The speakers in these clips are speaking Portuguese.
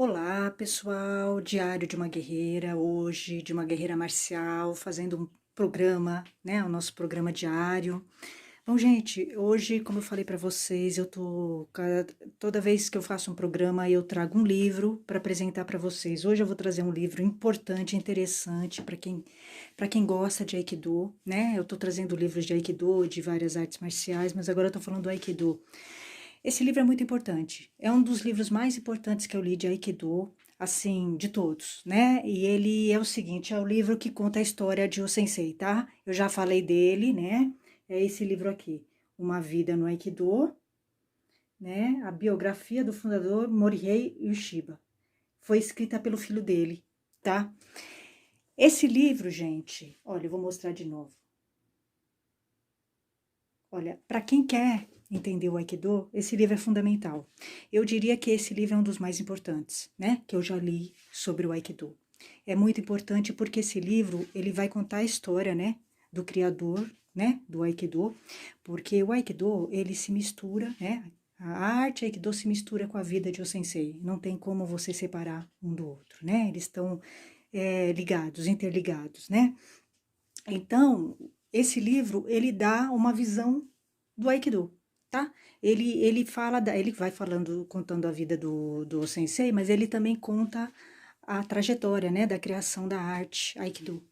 Olá, pessoal, Diário de uma Guerreira, hoje de uma guerreira marcial, fazendo um programa, né, o nosso programa diário. Bom, gente, hoje, como eu falei para vocês, toda vez que eu faço um programa, eu trago um livro para apresentar para vocês. Hoje eu vou trazer um livro importante, interessante para quem gosta de Aikido, né? Eu estou trazendo livros de Aikido, de várias artes marciais, mas agora eu estou falando do Aikido. Esse livro é muito importante. É um dos livros mais importantes que eu li de Aikido, assim, de todos, né? E ele é o seguinte, é o livro que conta a história de O Sensei, tá? Eu já falei dele, né? É esse livro aqui, Uma Vida no Aikido, né? A biografia do fundador Morihei Ueshiba. Foi escrita pelo filho dele, tá? Esse livro, gente, olha, eu vou mostrar de novo. Olha, para quem quer entender o Aikido, esse livro é fundamental. Eu diria que esse livro é um dos mais importantes, né? Que eu já li sobre o Aikido. É muito importante porque esse livro, ele vai contar a história, né? Do criador, né? Do Aikido. Porque o Aikido, ele se mistura, né? A arte Aikido se mistura com a vida de o Sensei. Não tem como você separar um do outro, né? Eles estão ligados, interligados, né? Então, esse livro, ele dá uma visão do Aikido, tá? Ele fala, ele vai falando, contando a vida do sensei, mas ele também conta a trajetória, né, da criação da arte Aikido.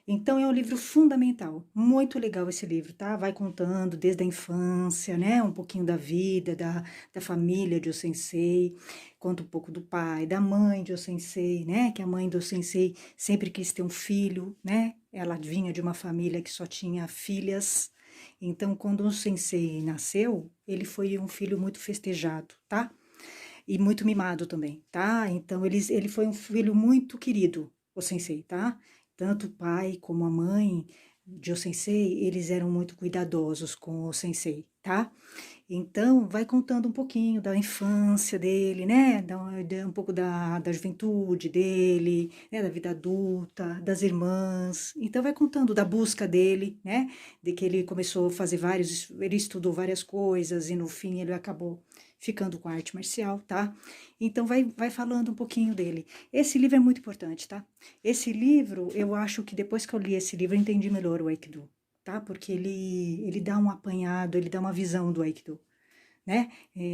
Então, é um livro fundamental, muito legal esse livro, tá? Vai contando desde a infância, né, um pouquinho da vida, da família de O Sensei, conta um pouco do pai, da mãe de O Sensei, né, que a mãe do Sensei sempre quis ter um filho, né, ela vinha de uma família que só tinha filhas, então quando o Sensei nasceu, ele foi um filho muito festejado, tá? E muito mimado também, tá? Então ele foi um filho muito querido, o Sensei, tá? Tanto o pai como a mãe de o Sensei, eles eram muito cuidadosos com o Sensei, tá? Então, vai contando um pouquinho da infância dele, né? Um pouco da juventude dele, né? Da vida adulta, das irmãs. Então, vai contando da busca dele, né? De que ele começou a fazer ele estudou várias coisas e no fim ele acabou ficando com a arte marcial, tá? Então, vai falando um pouquinho dele. Esse livro é muito importante, tá? Esse livro, eu acho que depois que eu li esse livro, eu entendi melhor o Aikido, tá? Porque ele dá um apanhado, ele dá uma visão do Aikido, né?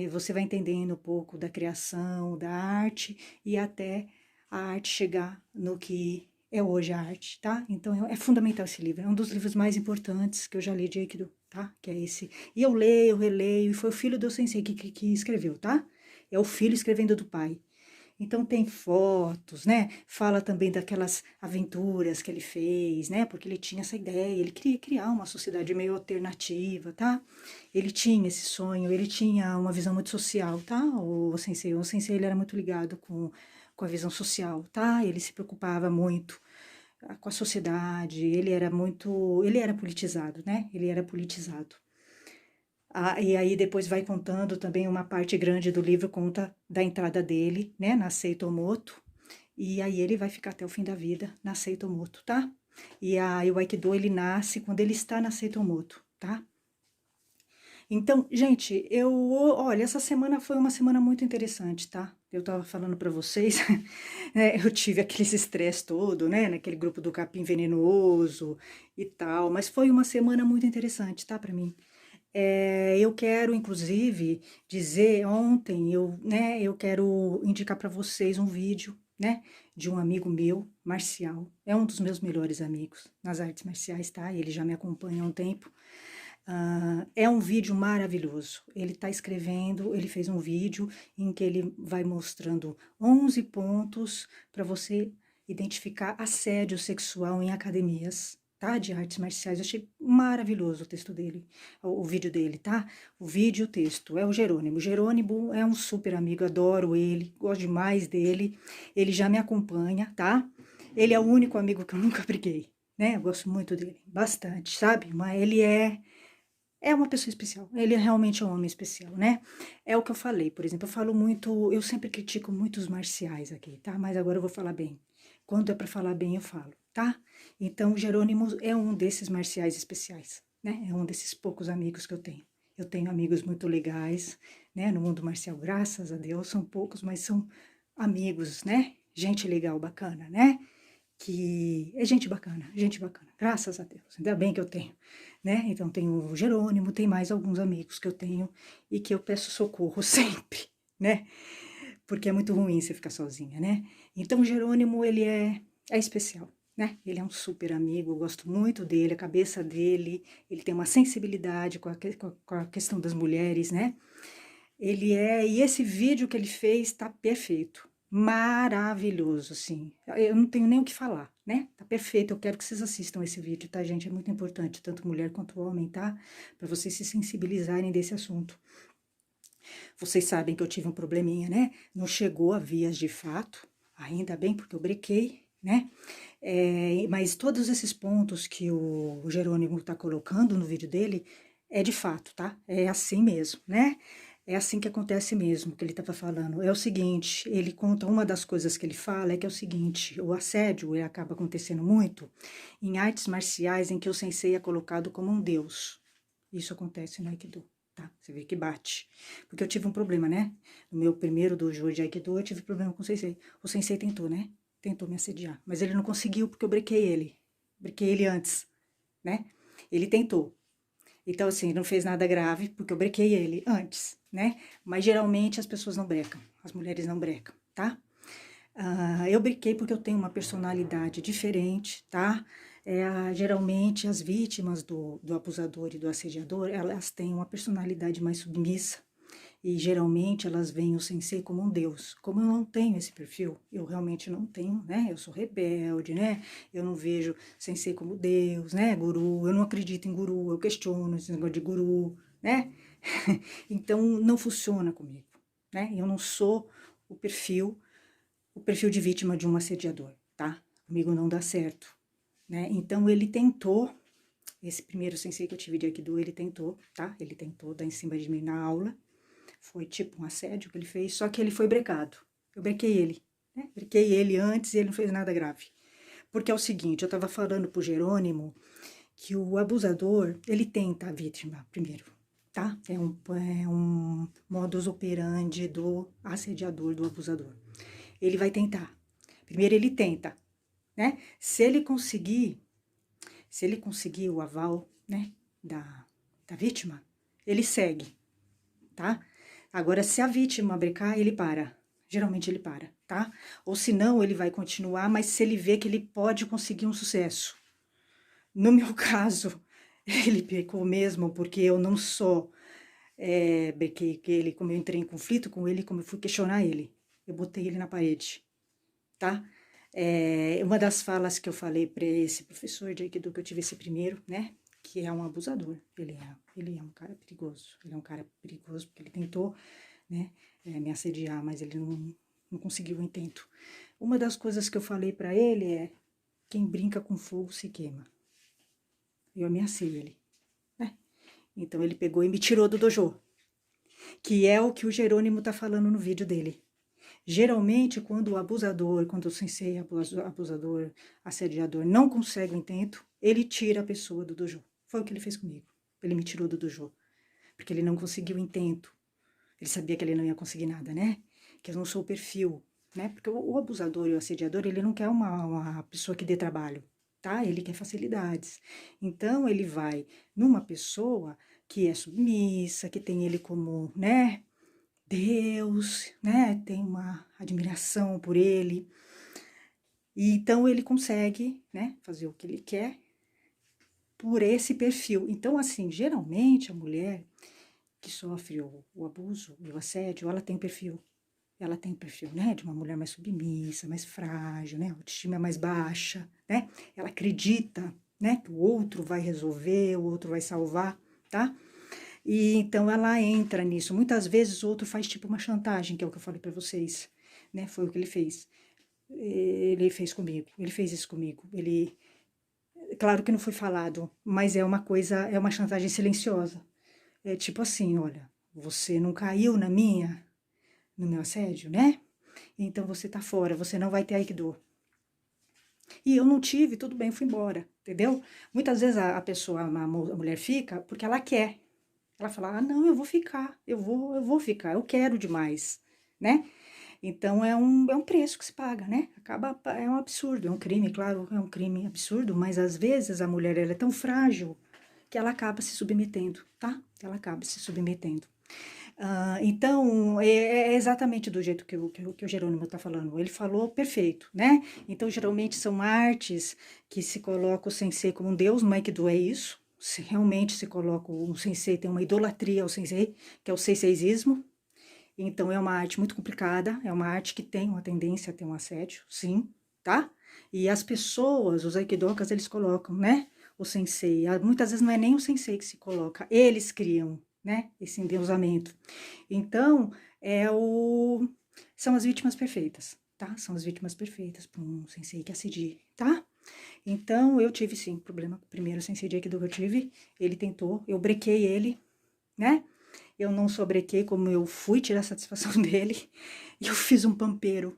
Você vai entendendo um pouco da criação, da arte e até a arte chegar no que é hoje a arte, tá? Então é fundamental esse livro, é um dos livros mais importantes que eu já li de Aikido, tá? Que é esse. E eu leio, releio, e foi o filho do sensei que escreveu, tá? É o filho escrevendo do pai. Então tem fotos, né? Fala também daquelas aventuras que ele fez, né? Porque ele tinha essa ideia, ele queria criar uma sociedade meio alternativa, tá? Ele tinha esse sonho, ele tinha uma visão muito social, tá? O sensei ele era muito ligado com a visão social, tá? Ele se preocupava muito com a sociedade, ele era politizado, né? Ele era politizado. Ah, e aí depois vai contando também uma parte grande do livro, conta da entrada dele, né, na Seitomoto, e aí ele vai ficar até o fim da vida na Seitomoto, tá? E aí o Aikido, ele nasce quando ele está na Seitomoto, tá? Então, gente, olha, essa semana foi uma semana muito interessante, tá? Eu tava falando pra vocês, né, eu tive aquele estresse todo, né, naquele grupo do capim venenoso e tal, mas foi uma semana muito interessante, tá, pra mim. Eu quero, inclusive, dizer, ontem, eu quero indicar para vocês um vídeo, né, de um amigo meu, Marcial, é um dos meus melhores amigos nas artes marciais, tá? Ele já me acompanha há um tempo. É um vídeo maravilhoso. Ele está escrevendo, ele fez um vídeo em que ele vai mostrando 11 pontos para você identificar assédio sexual em academias, tá? De artes marciais. Eu achei maravilhoso o texto dele, o vídeo dele, tá? O vídeo e o texto. É o Jerônimo. O Jerônimo é um super amigo, adoro ele, gosto demais dele. Ele já me acompanha, tá? Ele é o único amigo que eu nunca briguei, né? Eu gosto muito dele, bastante, sabe? Mas ele é uma pessoa especial, ele é realmente um homem especial, né? É o que eu falei, por exemplo, eu falo muito, eu sempre critico muito os marciais aqui, tá? Mas agora eu vou falar bem. Quando é para falar bem, eu falo, tá? Então, o Jerônimo é um desses marciais especiais, né? É um desses poucos amigos que eu tenho. Eu tenho amigos muito legais, né? No mundo marcial, graças a Deus, são poucos, mas são amigos, né? Gente legal, bacana, né? Que é gente bacana, graças a Deus, ainda bem que eu tenho, né? Então tem o Jerônimo, tem mais alguns amigos que eu tenho e que eu peço socorro sempre, né? Porque é muito ruim você ficar sozinha, né? Então o Jerônimo, ele é especial, né? Ele é um super amigo, eu gosto muito dele, a cabeça dele, ele tem uma sensibilidade com a questão das mulheres, né? E esse vídeo que ele fez tá perfeito, maravilhoso, assim. Eu não tenho nem o que falar, né? Tá perfeito. Eu quero que vocês assistam esse vídeo, tá, gente? É muito importante, tanto mulher quanto homem, tá? Para vocês se sensibilizarem desse assunto. Vocês sabem que eu tive um probleminha, né? Não chegou a vias de fato, ainda bem, porque eu brequei, né? Mas todos esses pontos que o Jerônimo tá colocando no vídeo dele é de fato, tá? É assim mesmo, né? É assim que acontece mesmo, que ele estava falando. É o seguinte, ele conta uma das coisas que ele fala é que é o seguinte, o assédio ele acaba acontecendo muito em artes marciais em que o sensei é colocado como um deus. Isso acontece no Aikido, tá? Você vê que bate. Porque eu tive um problema, né? No meu primeiro dojo de Aikido, eu tive problema com o sensei. O sensei tentou, né? Tentou me assediar, mas ele não conseguiu porque eu brequei ele. Brequei ele antes, né? Ele tentou. Então, assim, não fez nada grave, porque eu brequei ele antes, né? Mas geralmente as pessoas não brecam, as mulheres não brecam, tá? Eu brequei porque eu tenho uma personalidade diferente, tá? Geralmente as vítimas do abusador e do assediador, elas têm uma personalidade mais submissa, e geralmente elas veem o sensei como um deus. Como eu não tenho esse perfil, eu realmente não tenho, né? Eu sou rebelde, né? Eu não vejo sensei como deus, né? Guru, eu não acredito em guru, eu questiono esse negócio de guru, né? Então não funciona comigo, né? Eu não sou o perfil de vítima de um assediador, tá? Comigo não dá certo, né? Então ele tentou, esse primeiro sensei que eu tive de Aikido, ele tentou, tá? Ele tentou dar em cima de mim na aula, foi tipo um assédio que ele fez, só que ele foi brecado. Eu brequei ele, né? Brequei ele antes e ele não fez nada grave. Porque é o seguinte, eu tava falando pro Jerônimo que o abusador, ele tenta a vítima primeiro, tá? É um modus operandi do assediador, do abusador. Ele vai tentar. Primeiro ele tenta, né? Se ele conseguir o aval, né, da vítima, ele segue, tá? Agora, se a vítima brecar, ele para. Geralmente ele para, tá? Ou se não, ele vai continuar, mas se ele vê que ele pode conseguir um sucesso. No meu caso, ele pecou mesmo, porque eu não só brequei ele, como eu entrei em conflito com ele, como eu fui questionar ele. Eu botei ele na parede, tá? Uma das falas que eu falei para esse professor de Aikido, que eu tive esse primeiro, né? Que é um abusador. Ele é um cara perigoso. Ele é um cara perigoso porque ele tentou, né? Me assediar, mas ele não conseguiu o intento. Uma das coisas que eu falei para ele é: quem brinca com fogo se queima. Eu ameacei ele, né? Então ele pegou e me tirou do dojo, que é o que o Jerônimo tá falando no vídeo dele. Geralmente, quando o abusador, quando o sensei abusador, assediador não consegue o intento, ele tira a pessoa do dojo. Foi o que ele fez comigo. Ele me tirou do dojo, porque ele não conseguiu o intento. Ele sabia que ele não ia conseguir nada, né? Que eu não sou o perfil, né? Porque o abusador e o assediador, ele não quer uma pessoa que dê trabalho, tá? Ele quer facilidades. Então, ele vai numa pessoa que é submissa, que tem ele como, né? Deus, né? Tem uma admiração por ele. E então ele consegue, né, fazer o que ele quer por esse perfil. Então, assim, geralmente a mulher que sofre o abuso e o assédio, ela tem perfil. Ela tem perfil, né, de uma mulher mais submissa, mais frágil, né, a autoestima é mais baixa, né? Ela acredita, né, que o outro vai resolver, o outro vai salvar, tá? E então ela entra nisso. Muitas vezes o outro faz tipo uma chantagem, que é o que eu falei para vocês, né? Foi o que ele fez. Ele fez comigo, ele fez isso comigo. Claro que não foi falado, mas é uma coisa, é uma chantagem silenciosa. É tipo assim, olha, você não caiu no meu assédio, né? Então você tá fora, você não vai ter Aikido. E eu não tive, tudo bem, fui embora, entendeu? Muitas vezes a pessoa, a mulher fica porque ela quer. Ela fala: "Ah, não, eu vou ficar, eu vou ficar, eu quero demais", né? Então é um preço que se paga, né? Acaba, é um absurdo, é um crime, claro, é um crime absurdo, mas às vezes a mulher ela é tão frágil que ela acaba se submetendo, tá? Ela acaba se submetendo. Então, é exatamente do jeito que o Jerônimo está falando. Ele falou perfeito, né? Então, geralmente são artes que se coloca o sensei como um deus, no Aikido é isso. Se realmente se coloca o sensei, tem uma idolatria ao sensei, que é o seiseismo. Então, é uma arte muito complicada, é uma arte que tem uma tendência a ter um assédio, sim, tá? E as pessoas, os aikidokas, eles colocam, né? O sensei. Muitas vezes não é nem o sensei que se coloca, eles criam, né? Esse endeusamento. Então, é o... são as vítimas perfeitas, tá? São as vítimas perfeitas para um sensei que assedie, tá? Então, eu tive sim problema com o primeiro sensei de Aikido que eu tive. Ele tentou, eu brequei ele, né? Eu não sobrequei como eu fui tirar satisfação dele. E eu fiz um pampeiro,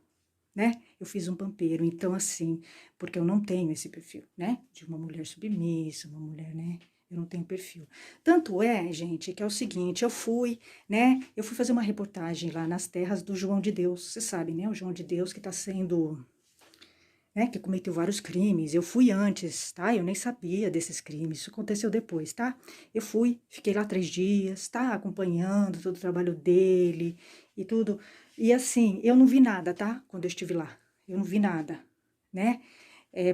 né? Eu fiz um pampeiro. Então, assim, porque eu não tenho esse perfil, né? De uma mulher submissa, uma mulher, né? Eu não tenho perfil. Tanto é, gente, que é o seguinte, eu fui, né? Eu fui fazer uma reportagem lá nas terras do João de Deus. Você sabe, né? O João de Deus que tá sendo, né, que cometeu vários crimes. Eu fui antes, tá? Eu nem sabia desses crimes, isso aconteceu depois, tá? Eu fui, fiquei lá 3 dias, tá? Acompanhando todo o trabalho dele e tudo. E assim, eu não vi nada, tá? Quando eu estive lá, eu não vi nada, né?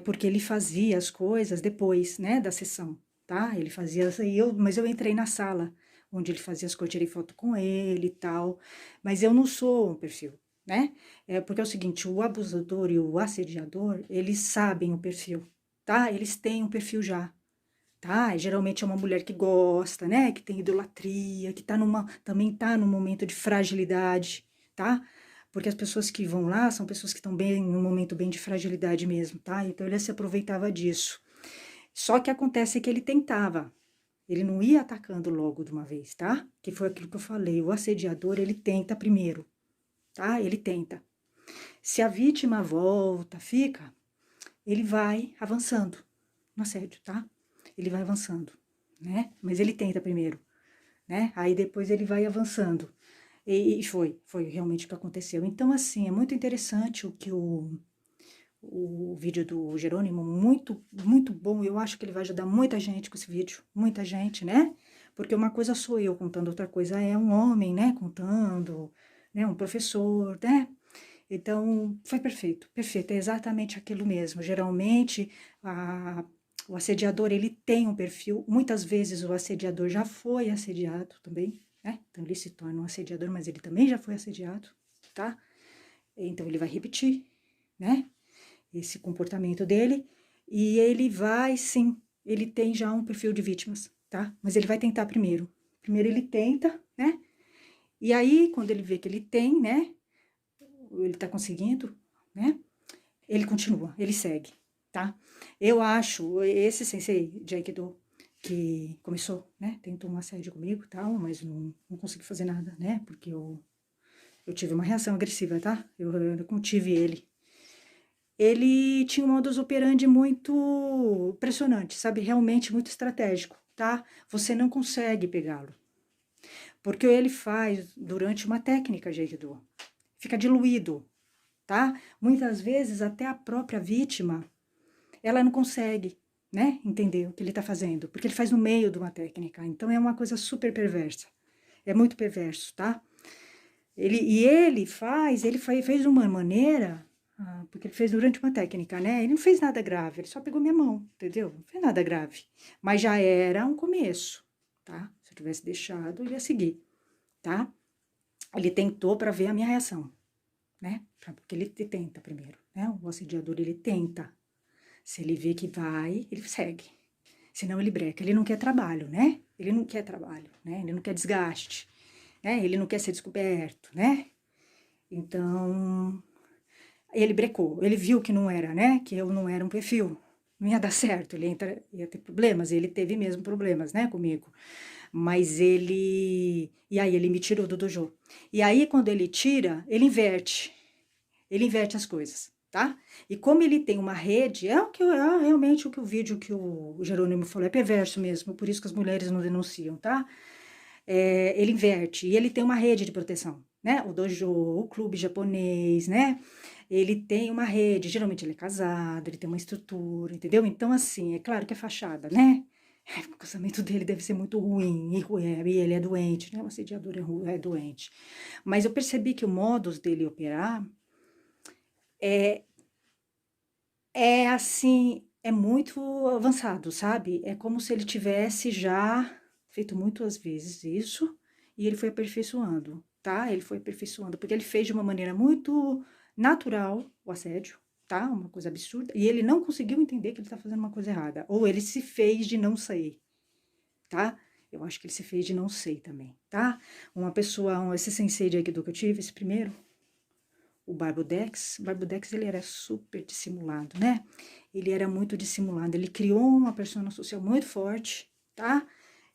Porque ele fazia as coisas depois, né, da sessão, tá? Ele fazia, mas eu entrei na sala onde ele fazia as coisas, tirei foto com ele e tal, mas eu não sou um perfil, né? Porque é o seguinte, o abusador e o assediador, eles sabem o perfil, tá? Eles têm um perfil já, tá? E geralmente é uma mulher que gosta, né? Que tem idolatria, que também tá num momento de fragilidade, tá? Porque as pessoas que vão lá são pessoas que estão bem, num momento bem de fragilidade mesmo, tá? Então ele se aproveitava disso. Só que acontece que ele tentava, ele não ia atacando logo de uma vez, tá? Que foi aquilo que eu falei, o assediador, ele tenta primeiro, tá? Ele tenta. Se a vítima volta, fica, ele vai avançando no assédio, tá? Ele vai avançando, né? Mas ele tenta primeiro, né? Aí depois ele vai avançando. E foi realmente o que aconteceu. Então, assim, é muito interessante o vídeo do Jerônimo, muito, muito bom. Eu acho que ele vai ajudar muita gente com esse vídeo, muita gente, né? Porque uma coisa sou eu contando, outra coisa é um homem, né, contando, né, um professor, né? Então, foi perfeito, perfeito, é exatamente aquilo mesmo. Geralmente, o assediador, ele tem um perfil, muitas vezes o assediador já foi assediado também, né? Então, ele se torna um assediador, mas ele também já foi assediado, tá? Então, ele vai repetir, né? Esse comportamento dele, e ele vai, sim, ele tem já um perfil de vítimas, tá? Mas ele vai tentar primeiro. Primeiro ele tenta, né? E aí, quando ele vê que ele tem, né? Ele tá conseguindo, né? Ele continua, ele segue, tá? Eu acho, esse sensei de Aikido, que começou, né? Tentou um assédio comigo e tal, mas não consegui fazer nada, né? Porque eu tive uma reação agressiva, tá? Eu contive ele. Ele tinha um modus operandi muito impressionante, sabe? Realmente muito estratégico, tá? Você não consegue pegá-lo. Porque ele faz durante uma técnica de Aikido. Fica diluído, tá? Muitas vezes até a própria vítima, ela não consegue, né? Entender o que ele tá fazendo. Porque ele faz no meio de uma técnica. Então é uma coisa super perversa. É muito perverso, tá? Ele fez de uma maneira, porque ele fez durante uma técnica, né? Ele não fez nada grave, ele só pegou minha mão, entendeu? Não fez nada grave. Mas já era um começo, tá? Se eu tivesse deixado, eu ia seguir, tá? Ele tentou para ver a minha reação, né? Porque ele tenta primeiro, né? O assediador, ele tenta. Se ele vê que vai, ele segue. Senão ele breca. Ele não quer trabalho, né? Ele não quer trabalho, né? Ele não quer desgaste, né? Ele não quer ser descoberto, né? Então, ele brecou, ele viu que não era, né? Que eu não era um perfil, não ia dar certo, ia ter problemas, ele teve mesmo problemas, né, comigo. Mas ele. E aí ele me tirou do dojo. E aí, quando ele tira, ele inverte as coisas, tá? E como ele tem uma rede, realmente o que o vídeo que o Jerônimo falou é perverso mesmo, por isso que as mulheres não denunciam, tá? Ele inverte, e ele tem uma rede de proteção, né? O dojo, o clube japonês, né? Ele tem uma rede, geralmente ele é casado, ele tem uma estrutura, entendeu? Então, assim, é claro que é fachada, né? O casamento dele deve ser muito ruim, e ele é doente, né? O assediador é doente. Mas eu percebi que o modus dele operar é assim, é muito avançado, sabe? É como se ele tivesse já feito muitas vezes isso e ele foi aperfeiçoando, tá? Ele foi aperfeiçoando, porque ele fez de uma maneira muito natural o assédio, tá? Uma coisa absurda, e ele não conseguiu entender que ele tá fazendo uma coisa errada, ou ele se fez de não sair, tá? Eu acho que ele se fez de não sei também, tá? Uma pessoa, esse sensei de Aikido que eu tive, esse primeiro, o Barbudex ele era super dissimulado, né? Ele era muito dissimulado, ele criou uma persona social muito forte, tá?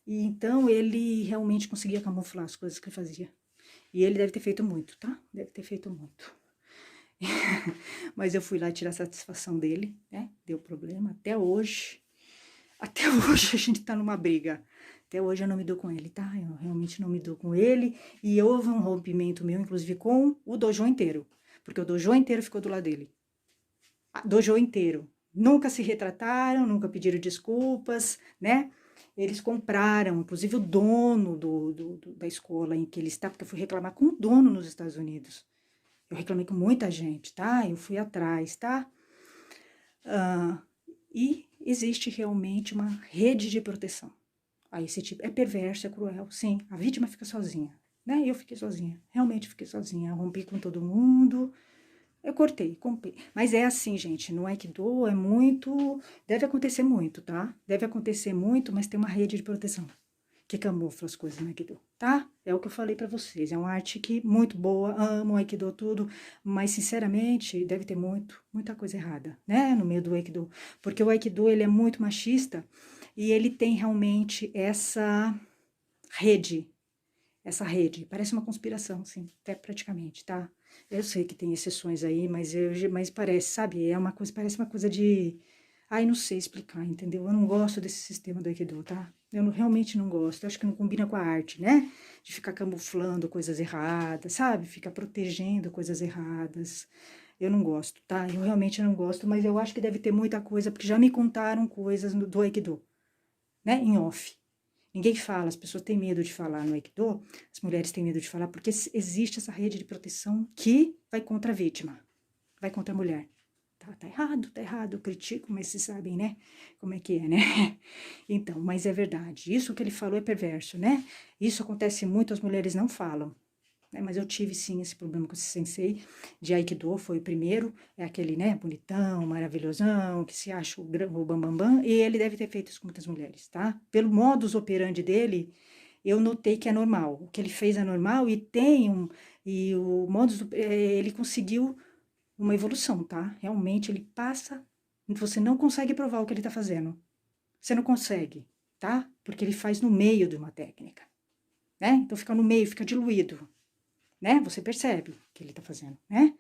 E então ele realmente conseguia camuflar as coisas que ele fazia. E ele deve ter feito muito, tá? Deve ter feito muito. Mas eu fui lá tirar satisfação dele, né? Deu problema até hoje. Até hoje a gente tá numa briga. Até hoje eu não me dou com ele, tá? Eu realmente não me dou com ele. E houve um rompimento meu, inclusive, com o dojo inteiro. Porque o dojo inteiro ficou do lado dele. Dojo inteiro. Nunca se retrataram, nunca pediram desculpas, né? Eles compraram, inclusive o dono da escola em que ele está, porque eu fui reclamar com o dono nos Estados Unidos. Eu reclamei com muita gente, tá? Eu fui atrás, tá? E existe realmente uma rede de proteção a esse tipo. É perverso, é cruel, sim. A vítima fica sozinha, né? Eu fiquei sozinha, realmente fiquei sozinha. Eu rompi com todo mundo, eu cortei, comprei. Mas é assim, gente, no Aikido é muito. Deve acontecer muito, tá? Deve acontecer muito, mas tem uma rede de proteção que camufla as coisas no Aikido, tá? É o que eu falei pra vocês. É uma arte que muito boa, amo o Aikido tudo, mas sinceramente deve ter muita coisa errada, né? No meio do Aikido. Porque o Aikido ele é muito machista e ele tem realmente rede essa rede. Parece uma conspiração, sim, até praticamente, tá? Eu sei que tem exceções aí, mas parece, sabe? É uma coisa, parece uma coisa de. Ai, não sei explicar, entendeu? Eu não gosto desse sistema do Aikido, tá? Realmente não gosto. Eu acho que não combina com a arte, né? De ficar camuflando coisas erradas, sabe? Ficar protegendo coisas erradas. Eu não gosto, tá? Eu realmente não gosto, mas eu acho que deve ter muita coisa, porque já me contaram coisas do Aikido, né? Em off. Ninguém fala, as pessoas têm medo de falar no Aikido, as mulheres têm medo de falar, porque existe essa rede de proteção que vai contra a vítima, vai contra a mulher. Tá errado, eu critico, mas vocês sabem, né? Como é que é, né? Então, mas é verdade, isso que ele falou é perverso, né? Isso acontece muito, as mulheres não falam. Né? Mas eu tive sim esse problema com esse sensei de Aikido, foi o primeiro, é aquele, né, bonitão, maravilhosão, que se acha o bambambam, e ele deve ter feito isso com muitas mulheres, tá? Pelo modus operandi dele, eu notei que é normal, o que ele fez é normal e o modus, ele conseguiu uma evolução, tá? Realmente ele passa, você não consegue provar o que ele tá fazendo, você não consegue, tá? Porque ele faz no meio de uma técnica, né? Então fica no meio, fica diluído, né? Você percebe o que ele tá fazendo, né?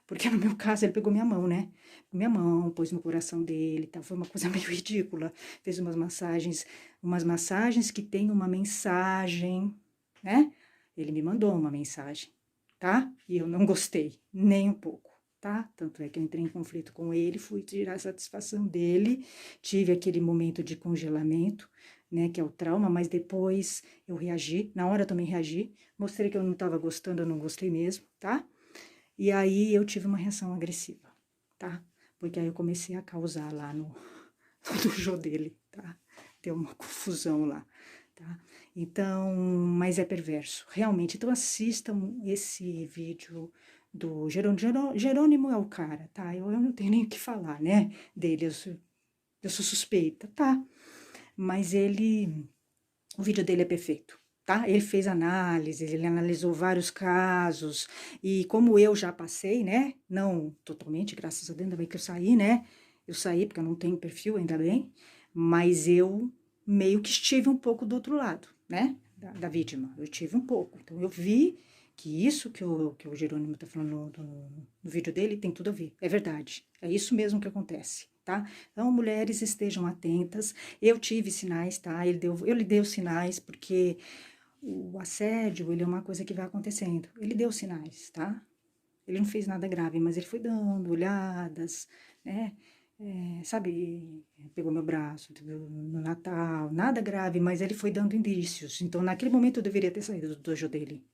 Porque no meu caso ele pegou minha mão, né? Minha mão, pôs no coração dele, tá? Foi uma coisa meio ridícula. Fez umas massagens que tem uma mensagem, né? Ele me mandou uma mensagem, tá? E eu não gostei, nem um pouco, tá? Tanto é que eu entrei em conflito com ele, fui tirar a satisfação dele, tive aquele momento de congelamento, né? Que é o trauma, mas depois eu reagi, na hora eu também reagi, mostrei que eu não estava gostando, eu não gostei mesmo, tá? E aí eu tive uma reação agressiva, tá? Porque aí eu comecei a causar lá no dojo dele, tá? Deu uma confusão lá, tá? Então, mas é perverso, realmente. Então assistam esse vídeo do Jerônimo. Jerônimo é o cara, tá? Eu não tenho nem o que falar, né? Dele, eu sou suspeita, tá? Mas o vídeo dele é perfeito, tá? Ele fez análises, ele analisou vários casos, e como eu já passei, né? Não totalmente, graças a Deus, ainda bem que eu saí, né? Eu saí porque eu não tenho perfil, ainda bem, mas eu meio que estive um pouco do outro lado, né? Da vítima, eu tive um pouco. Então eu vi que isso que o Jerônimo tá falando no vídeo dele tem tudo a ver, é verdade, é isso mesmo que acontece, tá? Então, mulheres estejam atentas. Eu tive sinais, tá? Ele lhe deu sinais, porque o assédio, ele é uma coisa que vai acontecendo. Ele deu sinais, tá? Ele não fez nada grave, mas ele foi dando olhadas, né? Sabe, pegou meu braço no Natal, nada grave, mas ele foi dando indícios. Então, naquele momento, eu deveria ter saído do dojo dele.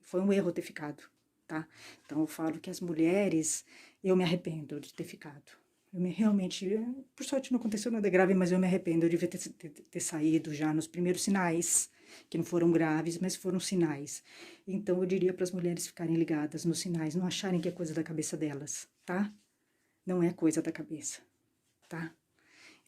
Foi um erro ter ficado, tá? Então, eu falo que as mulheres, eu me arrependo de ter ficado. Realmente, por sorte não aconteceu nada grave, mas eu me arrependo. Eu devia ter saído já nos primeiros sinais, que não foram graves, mas foram sinais. Então, eu diria para as mulheres ficarem ligadas nos sinais, não acharem que é coisa da cabeça delas, tá? Não é coisa da cabeça, tá?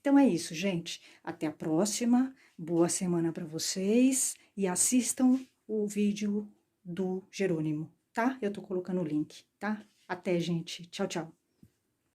Então é isso, gente. Até a próxima. Boa semana para vocês e assistam o vídeo do Jerônimo, tá? Eu tô colocando o link, tá? Até, gente. Tchau, tchau.